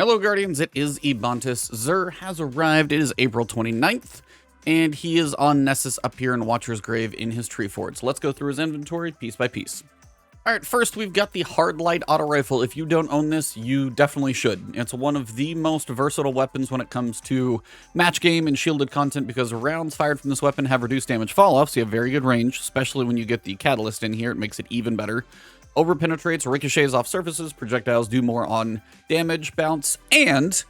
Hello Guardians, it is Ebontis. Xur has arrived. It is April 29th, and he is on Nessus up here in Watcher's Grave in his tree fort. So let's go through his inventory piece by piece. Alright, first we've got the Hard Light Auto Rifle. If you don't own this, you definitely should. It's one of the most versatile weapons when it comes to match game and shielded content because rounds fired from this weapon have reduced damage fall-off, so you have very good range, especially when you get the Catalyst in here. It makes it even better. Over penetrates, ricochets off surfaces, projectiles do more on damage, bounce, and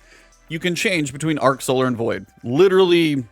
you can change between Arc, Solar, and Void. Literally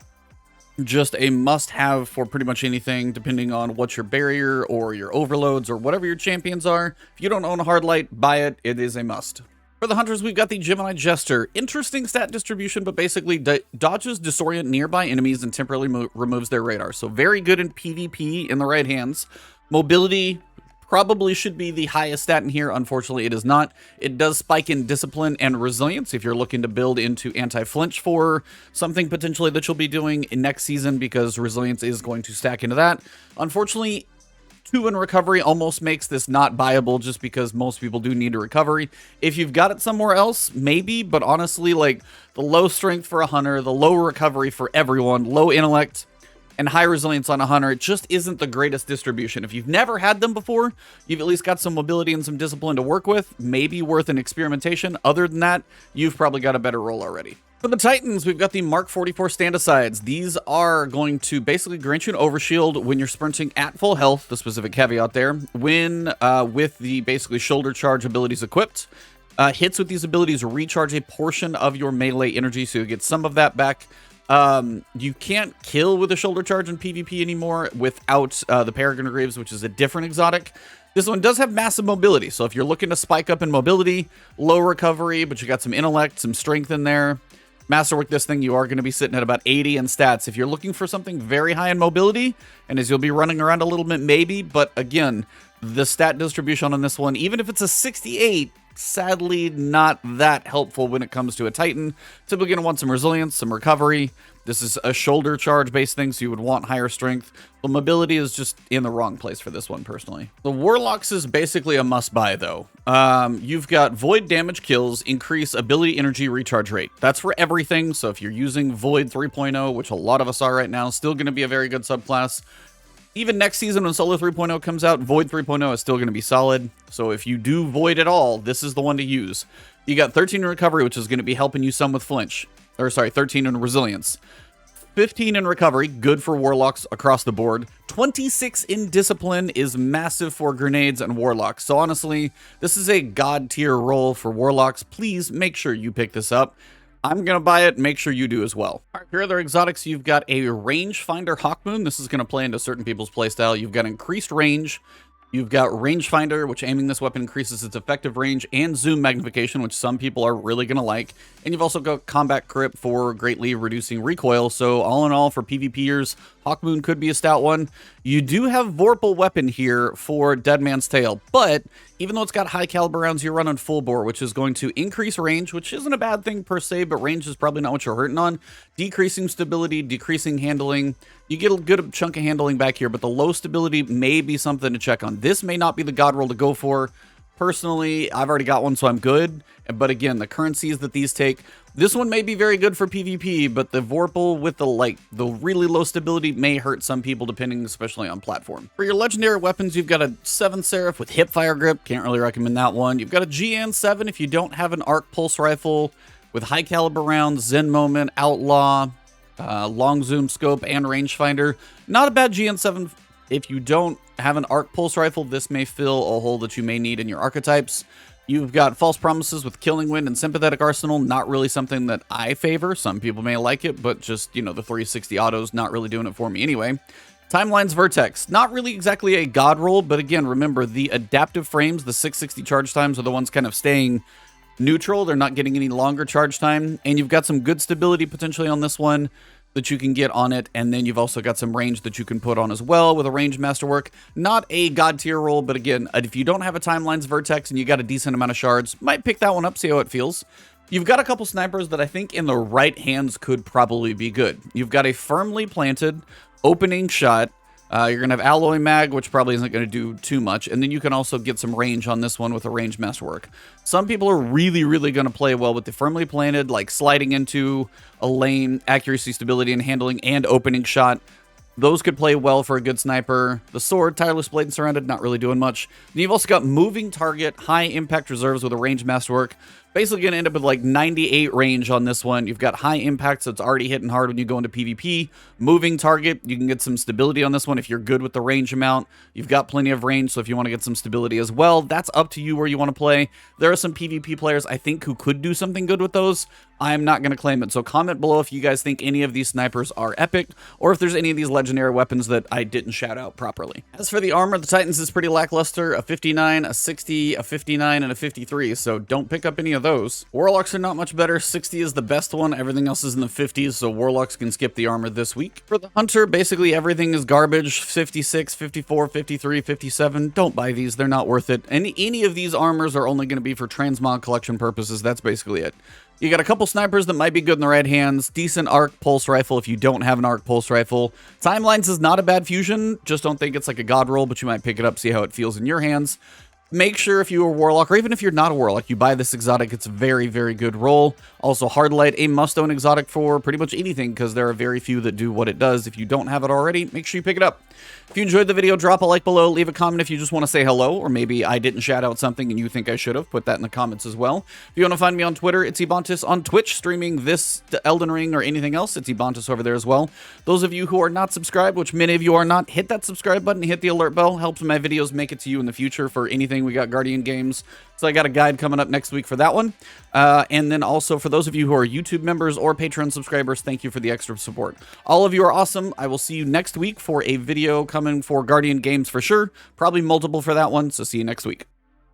just a must-have for pretty much anything, depending on what your barrier or your overloads or whatever your champions are. If you don't own a Hard Light, buy it. It is a must. For the hunters, we've got the Gemini Jester. Interesting stat distribution, but basically dodges disorient nearby enemies and temporarily removes their radar. So very good in PvP in the right hands. Mobility probably should be the highest stat in here. Unfortunately, it is not. It does spike in discipline and resilience if you're looking to build into anti-flinch for something potentially that you'll be doing in next season, because resilience is going to stack into that. Unfortunately, 2 in recovery almost makes this not buyable just because most people do need a recovery. If you've got it somewhere else, maybe, but honestly, like the low strength for a hunter, the low recovery for everyone, low intellect, and high resilience on a hunter, it just isn't the greatest distribution. If you've never had them before, you've at least got some mobility and some discipline to work with, maybe worth an experimentation. Other than that, you've probably got a better roll already. For the Titans, we've got the Mark 44 stand-asides. These are going to basically grant you an overshield when you're sprinting at full health, the specific caveat there, when with the basically shoulder charge abilities equipped. Hits with these abilities recharge a portion of your melee energy, so you get some of that back. You can't kill with a shoulder charge in PvP anymore without the Peregrine Greaves, which is a different exotic. This one does have massive mobility, so if you're looking to spike up in mobility, low recovery, but you got some intellect, some strength in there, masterwork this thing, you are going to be sitting at about 80 in stats. If you're looking for something very high in mobility, and as you'll be running around a little bit maybe, but again, the stat distribution on this one, even if it's a 68, sadly not that helpful when it comes to a Titan. Typically going to want some resilience, some recovery. This is a shoulder charge based thing, so you would want higher strength. The mobility is just in the wrong place for this one personally. The Warlocks is basically a must buy though. You've got Void damage kills, increase ability energy recharge rate. That's for everything, so if you're using Void 3.0, which a lot of us are right now, still going to be a very good subclass. Even next season when Solar 3.0 comes out, Void 3.0 is still going to be solid. So if you do Void at all, this is the one to use. You got 13 in recovery, which is going to be helping you some with flinch. Or sorry, 13 in resilience. 15 in recovery, good for Warlocks across the board. 26 in discipline is massive for grenades and Warlocks. So honestly, this is a god tier roll for Warlocks. Please make sure you pick this up. I'm going to buy it. Make sure you do as well. All right, here are other exotics. You've got a Rangefinder Hawkmoon. This is going to play into certain people's playstyle. You've got increased range. You've got Rangefinder, which aiming this weapon increases its effective range, and zoom magnification, which some people are really going to like. And you've also got Combat Crypt for greatly reducing recoil. So all in all, for PvPers, Hawkmoon could be a stout one. You do have Vorpal weapon here for Dead Man's Tale, but even though it's got high caliber rounds, you're running full bore, which is going to increase range, which isn't a bad thing per se, but range is probably not what you're hurting on. Decreasing stability, decreasing handling. You get a good chunk of handling back here, but the low stability may be something to check on. This may not be the god roll to go for. Personally, I've already got one, so I'm good. But again, the currencies that these take, this one may be very good for PvP, but the Vorpal with the really low stability may hurt some people, depending especially on platform. For your legendary weapons, you've got a 7 Seraph with Hipfire Grip. Can't really recommend that one. You've got a GN7 if you don't have an Arc Pulse Rifle with high caliber rounds, Zen Moment, Outlaw, long zoom scope, and rangefinder. Not a bad GN7 if you don't have an Arc Pulse Rifle. This may fill a hole that you may need in your archetypes. You've got False Promises with Killing Wind and Sympathetic Arsenal. Not really something that I favor. Some people may like it, but just, you know, the 360 autos not really doing it for me anyway. Timeline's Vertex. Not really exactly a god roll, but again, remember the adaptive frames, the 660 charge times are the ones kind of staying neutral. They're not getting any longer charge time, and you've got some good stability potentially on this one that you can get on it, and then you've also got some range that you can put on as well with a range masterwork. Not a god tier roll, but again, if you don't have a Timeline's Vertex and you got a decent amount of shards, might pick that one up, see how it feels. You've got a couple snipers that I think in the right hands could probably be good. You've got a Firmly Planted, Opening Shot, You're going to have Alloy Mag, which probably isn't going to do too much. And then you can also get some range on this one with a range meshwork. Some people are really, really going to play well with the firmly planted, like sliding into a lane, accuracy, stability, and handling, and opening shot. Those could play well for a good sniper. The sword, Tireless Blade and Surrounded, not really doing much. Then you've also got moving target, high impact reserves with a range meshwork. Basically going to end up with like 98 range on this one. You've got high impact, so it's already hitting hard when you go into PvP. Moving target, you can get some stability on this one if you're good with the range amount. You've got plenty of range, so if you want to get some stability as well, that's up to you where you want to play. There are some PvP players, I think, who could do something good with those. I'm not going to claim it, so comment below if you guys think any of these snipers are epic, or if there's any of these legendary weapons that I didn't shout out properly. As for the armor, the Titans is pretty lackluster. A 59, a 60, a 59, and a 53, so don't pick up any of those. Warlocks are not much better. 60 is the best one. Everything else is in the 50s, so Warlocks can skip the armor this week. For the Hunter, basically everything is garbage. 56, 54, 53, 57. Don't buy these. They're not worth it. And any of these armors are only going to be for transmog collection purposes. That's basically it. You got a couple snipers that might be good in the right hands. Decent arc pulse rifle if you don't have an arc pulse rifle. Timelines is not a bad fusion. Just don't think it's like a god roll, but you might pick it up, see how it feels in your hands. Make sure if you're a Warlock, or even if you're not a Warlock, you buy this exotic. It's a very, very good roll. Also, Hardlight, a must-own exotic for pretty much anything, because there are very few that do what it does. If you don't have it already, make sure you pick it up. If you enjoyed the video, drop a like below. Leave a comment if you just want to say hello, or maybe I didn't shout out something and you think I should have. Put that in the comments as well. If you want to find me on Twitter, it's Ebontis. On Twitch, streaming this Elden Ring or anything else, it's Ebontis over there as well. Those of you who are not subscribed, which many of you are not, hit that subscribe button, hit the alert bell. Helps my videos make it to you in the future for anything we got Guardian games. So I got a guide coming up next week for that one. And then also for those of you who are YouTube members or Patreon subscribers, thank you for the extra support. All of you are awesome. I will see you next week for a video coming for Guardian games for sure. Probably multiple for that one, so see you next week.